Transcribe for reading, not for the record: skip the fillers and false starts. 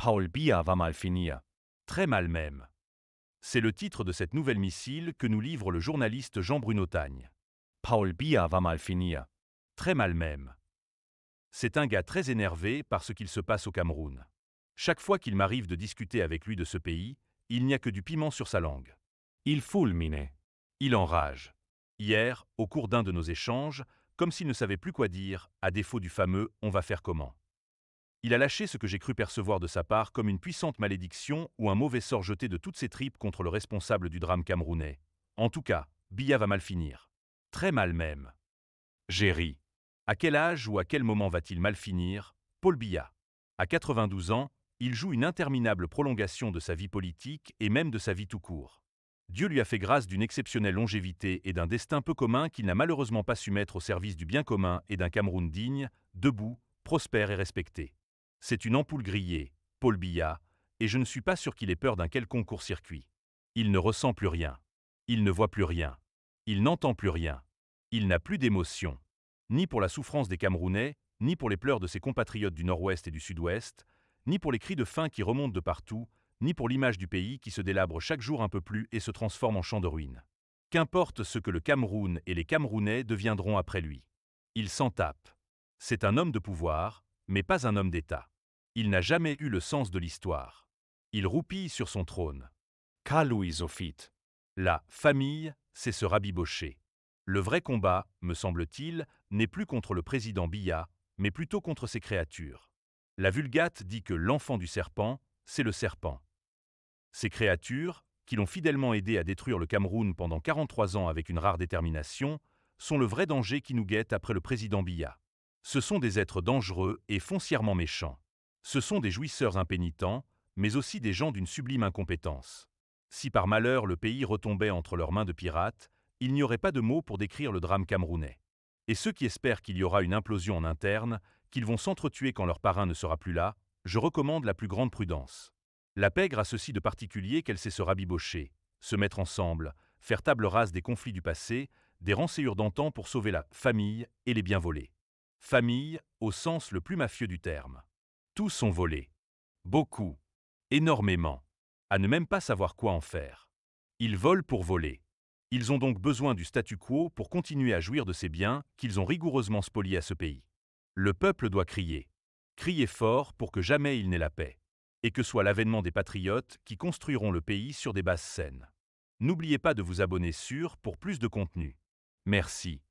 Paul Biya va mal finir. Très mal même. C'est le titre de cette nouvelle missile que nous livre le journaliste Jean-Bruno Tagne. Paul Biya va mal finir. Très mal même. C'est un gars très énervé par ce qu'il se passe au Cameroun. Chaque fois qu'il m'arrive de discuter avec lui de ce pays, il n'y a que du piment sur sa langue. Il fulmine. Il enrage. Hier, au cours d'un de nos échanges, comme s'il ne savait plus quoi dire, à défaut du fameux « on va faire comment ». Il a lâché ce que j'ai cru percevoir de sa part comme une puissante malédiction ou un mauvais sort jeté de toutes ses tripes contre le responsable du drame camerounais. En tout cas, Biya va mal finir. Très mal même. J'ai ri. À quel âge ou à quel moment va-t-il mal finir? Paul Biya. À 92 ans, il joue une interminable prolongation de sa vie politique et même de sa vie tout court. Dieu lui a fait grâce d'une exceptionnelle longévité et d'un destin peu commun qu'il n'a malheureusement pas su mettre au service du bien commun et d'un Cameroun digne, debout, prospère et respecté. C'est une ampoule grillée, Paul Biya, et je ne suis pas sûr qu'il ait peur d'un quelconque court-circuit. Il ne ressent plus rien. Il ne voit plus rien. Il n'entend plus rien. Il n'a plus d'émotion. Ni pour la souffrance des Camerounais, ni pour les pleurs de ses compatriotes du Nord-Ouest et du Sud-Ouest, ni pour les cris de faim qui remontent de partout, ni pour l'image du pays qui se délabre chaque jour un peu plus et se transforme en champ de ruines. Qu'importe ce que le Cameroun et les Camerounais deviendront après lui. Il s'en tape. C'est un homme de pouvoir, mais pas un homme d'État. Il n'a jamais eu le sens de l'histoire. Il roupille sur son trône. Louis Zophite. La famille, c'est se rabibocher. Le vrai combat, me semble-t-il, n'est plus contre le président Biya, mais plutôt contre ses créatures. La Vulgate dit que l'enfant du serpent, c'est le serpent. Ces créatures, qui l'ont fidèlement aidé à détruire le Cameroun pendant 43 ans avec une rare détermination, sont le vrai danger qui nous guette après le président Biya. Ce sont des êtres dangereux et foncièrement méchants. Ce sont des jouisseurs impénitents, mais aussi des gens d'une sublime incompétence. Si par malheur le pays retombait entre leurs mains de pirates, il n'y aurait pas de mots pour décrire le drame camerounais. Et ceux qui espèrent qu'il y aura une implosion en interne, qu'ils vont s'entretuer quand leur parrain ne sera plus là, je recommande la plus grande prudence. La pègre a ceci de particulier qu'elle sait se rabibocher, se mettre ensemble, faire table rase des conflits du passé, des rançayures d'antan pour sauver la famille et les biens volés. Famille, au sens le plus mafieux du terme. Tous sont volés. Beaucoup. Énormément. À ne même pas savoir quoi en faire. Ils volent pour voler. Ils ont donc besoin du statu quo pour continuer à jouir de ces biens qu'ils ont rigoureusement spoliés à ce pays. Le peuple doit crier. Crier fort pour que jamais il n'ait la paix. Et que soit l'avènement des patriotes qui construiront le pays sur des bases saines. N'oubliez pas de vous abonner pour plus de contenu. Merci.